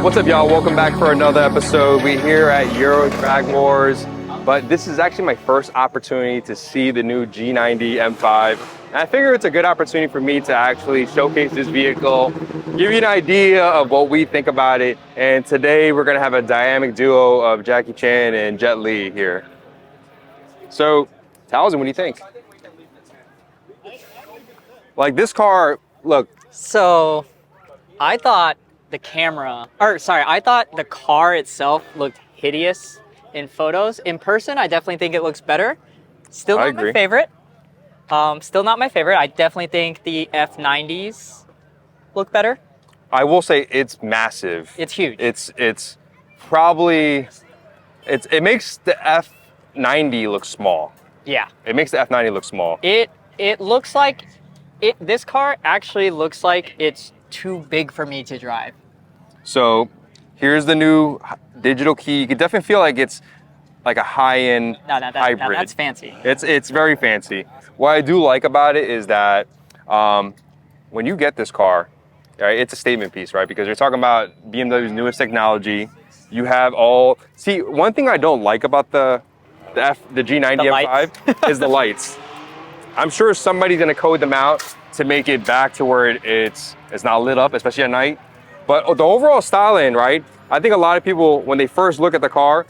What's up, y'all? Welcome back for another episode. We're here at Euro Drag Wars, but this is actually my first opportunity to see the new G90 M5. And I figure it's a good opportunity for me to actually showcase this vehicle, give you an idea of what we think about it. And today we're gonna have a dynamic duo of Jackie Chan and Jet Li here. So, Towson, what do you think? Like this car, look. So, I thought the car itself looked hideous in photos. In person, I definitely think it looks better. Still not my favorite. Still not my favorite. I definitely think the F90s look better. I will say it's massive. It's huge. It's probably, it makes the F90 look small. Yeah. It makes the F90 look small. It looks like, this car actually looks like it's too big for me to drive. So here's the new digital key. You can definitely feel like it's like a high-end hybrid. No, that's fancy. It's very fancy. What I do like about it is that when you get this car, right, it's a statement piece, right? Because you're talking about BMW's newest technology. You have all, see, one thing I don't like about the G90 M5 is the lights. I'm sure somebody's gonna code them out to make it back to where it's not lit up, especially at night. But the overall styling, right? I think a lot of people, when they first look at the car,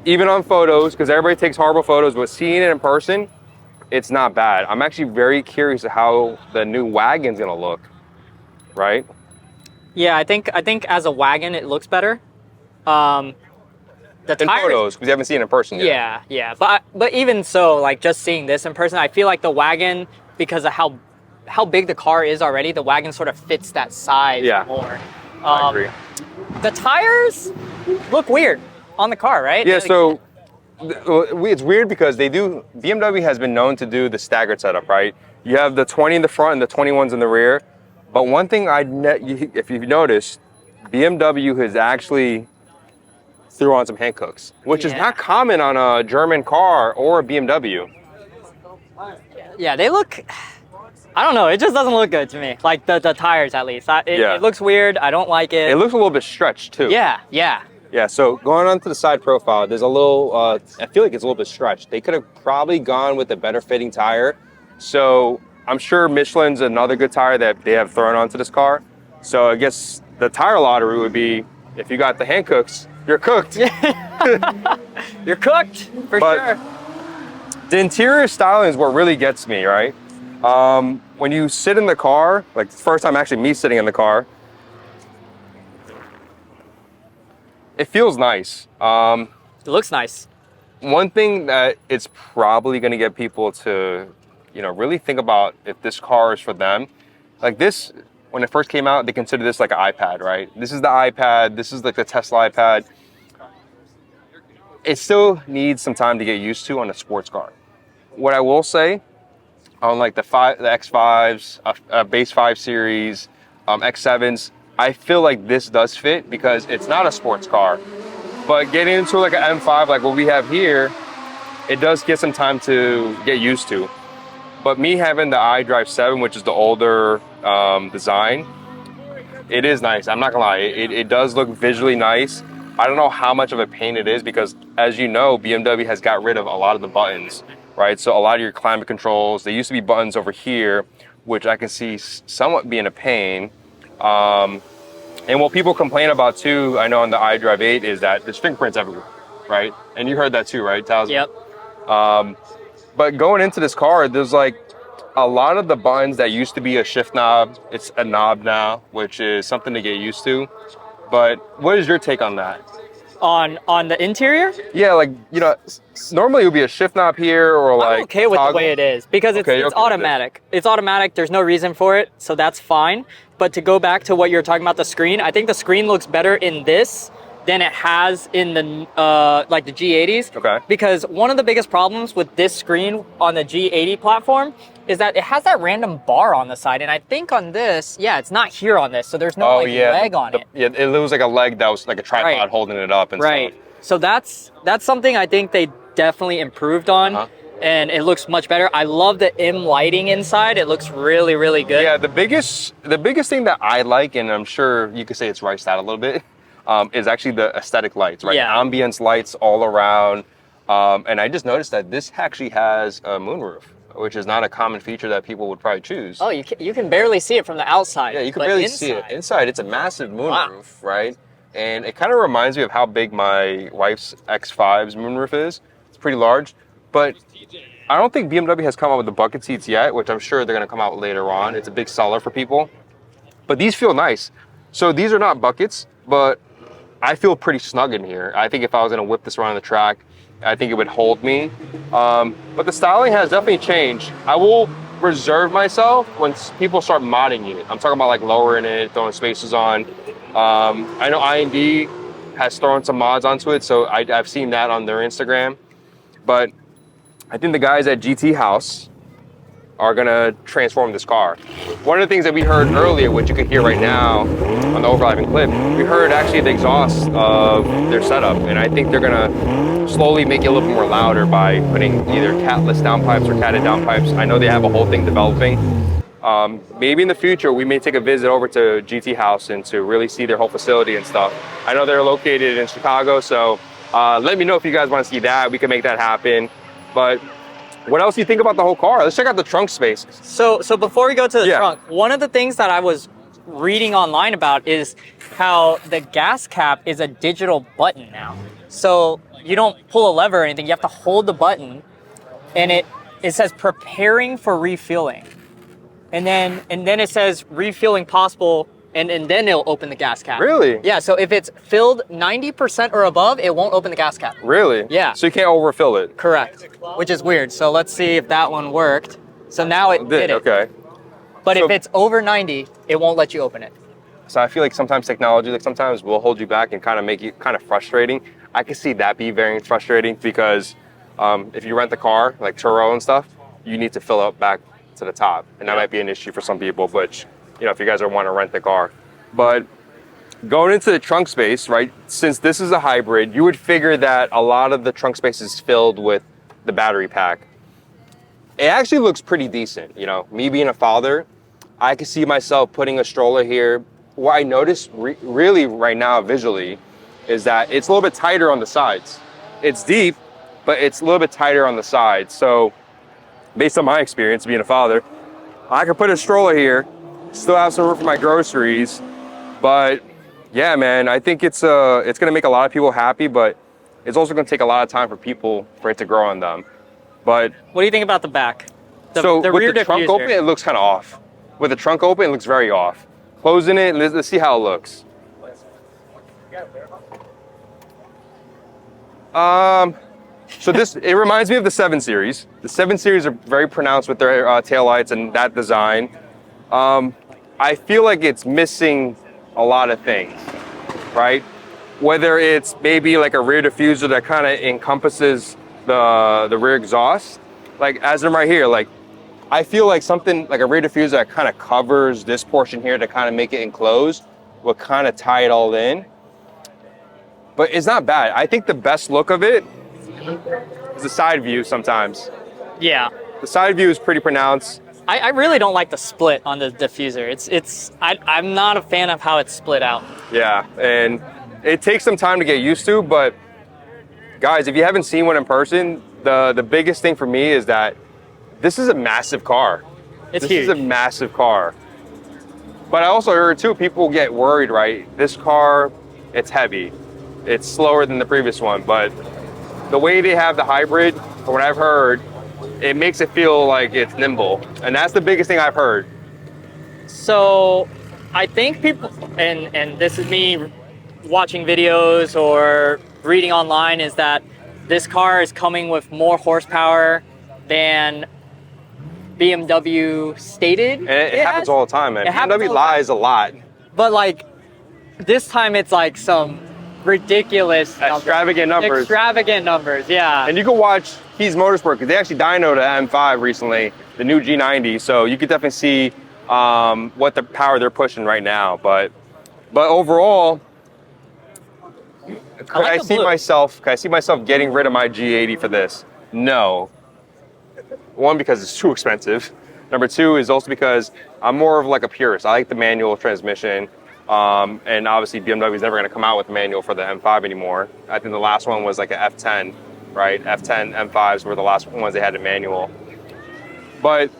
even on photos, because everybody takes horrible photos, but seeing it in person, it's not bad. I'm actually very curious of how the new wagon's gonna look, right? Yeah, I think as a wagon, it looks better. In photos, because you haven't seen it in person yet. Yeah. But even so, like just seeing this in person, I feel like the wagon, because of how big the car is already, the wagon sort of fits that size more. I agree. The tires look weird on the car, right? Yeah, so it's weird because BMW has been known to do the staggered setup, right? You have the 20 in the front and the 21s in the rear. But one thing if you've noticed, BMW has actually threw on some Hancooks, which is not common on a German car or a BMW. Yeah, they look, I don't know, it just doesn't look good to me. Like the tires, at least. It looks weird. I don't like it. It looks a little bit stretched too. Yeah, so going on to the side profile, there's a little, I feel like it's a little bit stretched. They could have probably gone with a better fitting tire. So I'm sure Michelin's another good tire that they have thrown onto this car. So I guess the tire lottery would be, if you got the Hancooks, you're cooked. You're cooked, for sure. The interior styling is what really gets me, right? When you sit in the car, like the first time actually me sitting in the car, it feels nice. It looks nice. One thing that it's probably gonna get people to, really think about if this car is for them. Like this, when it first came out, they considered this like an iPad, right? This is the iPad, this is like the Tesla iPad. It still needs some time to get used to on a sports car. What I will say, on like the X5s, base 5 series, X7s, I feel like this does fit because it's not a sports car. But getting into like an M5, like what we have here, it does get some time to get used to. But me having the iDrive 7, which is the older design, it is nice. I'm not gonna lie, it does look visually nice. I don't know how much of a pain it is because, as you know, BMW has got rid of a lot of the buttons, right? So a lot of your climate controls, there used to be buttons over here, which I can see somewhat being a pain. And what people complain about too, I know on the iDrive 8, is that there's fingerprints everywhere, right? And you heard that too, right, Towson? Yep. But going into this car, there's like a lot of the buttons that used to be a shift knob, it's a knob now, which is something to get used to. But what is your take on that? On the interior? Yeah, like, normally it would be a shift knob here or like I'm okay with the way it is because it's automatic. It's automatic. There's no reason for it, so that's fine. But to go back to what you're talking about, the screen, I think the screen looks better in this than it has in the like the G80s. Okay. Because one of the biggest problems with this screen on the G80 platform is that it has that random bar on the side, and I think on this, it's not here on this, so there's no leg on it. Yeah, it was like a leg that was like a tripod holding it up and stuff. So that's something I think they definitely improved on. and it looks much better. I love the M lighting inside. It looks really, really good. Yeah, the biggest thing that I like, and I'm sure you could say it's riced out a little bit, is actually the aesthetic lights, right? Yeah. Ambience lights all around. And I just noticed that this actually has a moonroof, which is not a common feature that people would probably choose. Oh, you can barely see it from the outside. Yeah, you can barely see it. Inside, it's a massive moonroof, right? And it kind of reminds me of how big my wife's X5's moonroof is. It's pretty large, but I don't think BMW has come out with the bucket seats yet, which I'm sure they're going to come out later on. It's a big seller for people, but these feel nice. So these are not buckets, but I feel pretty snug in here. I think if I was going to whip this around the track, I think it would hold me. But the styling has definitely changed. I will reserve myself when people start modding it. I'm talking about like lowering it, throwing spacers on. I know IND has thrown some mods onto it, so I've seen that on their Instagram. But I think the guys at GT Haus are gonna transform this car. One of the things that we heard earlier, which you can hear right now on the overlapping clip, we heard actually the exhaust of their setup, and I think they're gonna slowly make it a little bit more louder by putting either catless downpipes or catted downpipes. I know they have a whole thing developing. Maybe in the future we may take a visit over to GT Haus and to really see their whole facility and stuff. I know they're located in Chicago, so let me know if you guys want to see that. We can make that happen. But what else do you think about the whole car? Let's check out the trunk space. So before we go to the trunk, one of the things that I was reading online about is how the gas cap is a digital button now. So you don't pull a lever or anything, you have to hold the button, and it says preparing for refueling. And then it says refueling possible, and then it'll open the gas cap. Really? Yeah, so if it's filled 90% or above, it won't open the gas cap. Really? Yeah. So you can't overfill it? Correct, which is weird. So let's see if that one worked. So now it did it. Okay. But if it's over 90, it won't let you open it. So I feel like sometimes technology, like sometimes will hold you back and kind of make you kind of frustrating. I can see that be very frustrating because if you rent the car, like Turo and stuff, you need to fill up back to the top. And that might be an issue for some people, but you know, if you guys want to rent the car. But going into the trunk space, right, since this is a hybrid, you would figure that a lot of the trunk space is filled with the battery pack. It actually looks pretty decent. You know, me being a father, I can see myself putting a stroller here. What I notice really right now visually is that it's a little bit tighter on the sides. It's deep, but it's a little bit tighter on the sides. So based on my experience being a father, I could put a stroller here, still have some room for my groceries. But yeah, man, I think it's gonna make a lot of people happy, but it's also gonna take a lot of time for it to grow on them. But what do you think about the back? So the with rear the trunk diffuser. open, it looks kind of off. With the trunk open, it looks very off. Closing it, let's see how it looks. So it reminds me of the 7 Series. The 7 Series are very pronounced with their taillights and that design. I feel like it's missing a lot of things, right? Whether it's maybe like a rear diffuser that kind of encompasses the rear exhaust. Like as I'm right here, like I feel like something like a rear diffuser that kind of covers this portion here to kind of make it enclosed will kind of tie it all in. But it's not bad. I think the best look of it is the side view sometimes. Yeah. The side view is pretty pronounced. I really don't like the split on the diffuser. I'm not a fan of how it's split out. Yeah, and it takes some time to get used to, but guys, if you haven't seen one in person, the biggest thing for me is that this is a massive car. It's huge. This is a massive car. But I also heard too, people get worried, right? This car, it's heavy. It's slower than the previous one, but the way they have the hybrid, from what I've heard, it makes it feel like it's nimble. And that's the biggest thing I've heard. So I think people, and this is me watching videos or reading online, is that this car is coming with more horsepower than BMW stated. And it happens all the time, man. BMW lies a lot. But like, this time it's like some ridiculous extravagant numbers. Extravagant numbers, yeah. And you can watch Keys Motorsport because they actually dynoed the M5 recently, the new G90. So you can definitely see what the power they're pushing right now. But overall, could I see myself getting rid of my G80 for this? No. One, because it's too expensive. Number two is also because I'm more of like a purist. I like the manual transmission. And obviously BMW is never going to come out with a manual for the M5 anymore. I think the last one was like an F10, right? F10 M5s were the last ones they had a manual. But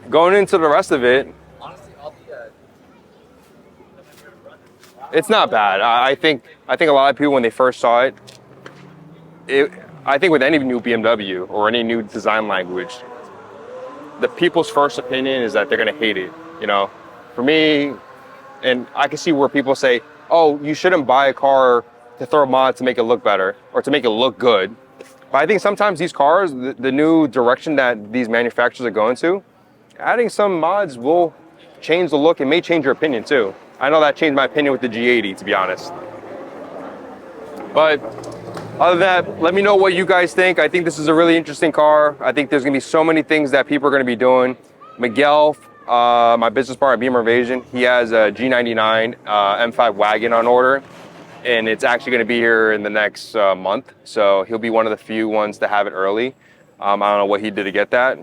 going into the rest of it, it's not bad. I think a lot of people, when they first saw it, I think with any new BMW or any new design language, the people's first opinion is that they're gonna hate it. You know, for me, and I can see where people say, "Oh, you shouldn't buy a car to throw mods to make it look better or to make it look good." But I think sometimes these cars, the new direction that these manufacturers are going to, adding some mods will change the look and may change your opinion too. I know that changed my opinion with the G80, to be honest. But other than that, let me know what you guys think. I think this is a really interesting car. I think there's gonna be so many things that people are gonna be doing. Miguel, my business partner at Beamer Invasion, he has a G99 M5 wagon on order, and it's actually gonna be here in the next month. So he'll be one of the few ones to have it early. I don't know what he did to get that.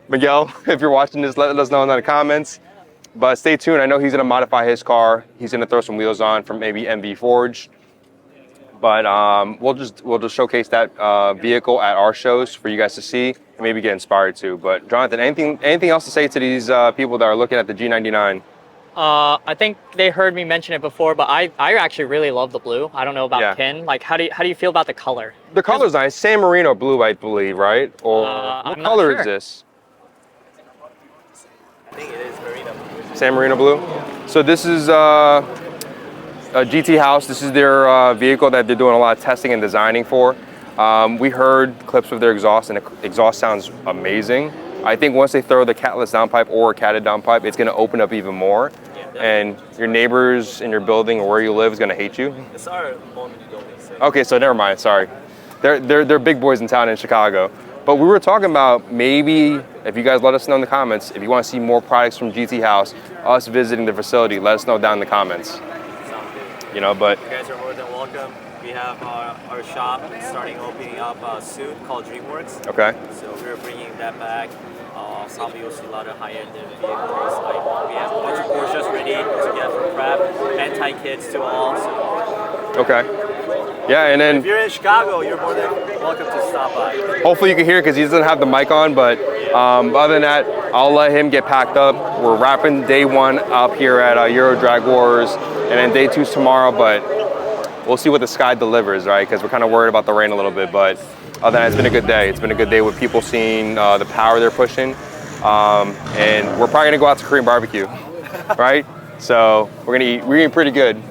Miguel, if you're watching this, let us know in the comments. But stay tuned. I know he's gonna modify his car. He's gonna throw some wheels on from maybe MV Forge. But we'll just showcase that vehicle at our shows for you guys to see and maybe get inspired to. But Jonathan, anything else to say to these people that are looking at the G99? I think they heard me mention it before, but I actually really love the blue. I don't know about Ken. Like, how do you feel about the color? The color's nice. San Marino blue, I believe, right? Or what color is this? I think it is Marino blue. San Marino blue? So this is a GT Haus. This is their vehicle that they're doing a lot of testing and designing for. We heard clips of their exhaust, and the exhaust sounds amazing. I think once they throw the catless downpipe or catted downpipe, it's going to open up even more. Yeah, and your neighbors in your building or where you live is going to hate you. It's our only building. So. Okay, so never mind. Sorry, they're big boys in town in Chicago. But we were talking about maybe, if you guys let us know in the comments, if you want to see more products from GT Haus, us visiting the facility, let us know down in the comments. Sounds good. You know, but you guys are more than welcome. We have our shop starting opening up soon called DreamWorks. Okay. So we're bringing that back. Probably you'll see a lot of high-end vehicles. Like we have a bunch of Porsches ready to get for prep, anti-kits to all. So. Okay. Yeah, and then if you're in Chicago, you're more than welcome to stop by. Hopefully you can hear because he doesn't have the mic on, but other than that, I'll let him get packed up. We're wrapping day one up here at Euro Drag Wars, and then day two's tomorrow, but we'll see what the sky delivers, right? Because we're kind of worried about the rain a little bit, but other than that, it's been a good day. It's been a good day with people seeing the power they're pushing, and we're probably gonna go out to Korean barbecue, right? So we're eating pretty good.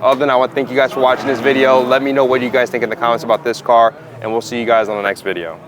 Other than that, I want to thank you guys for watching this video. Let me know what you guys think in the comments about this car, and we'll see you guys on the next video.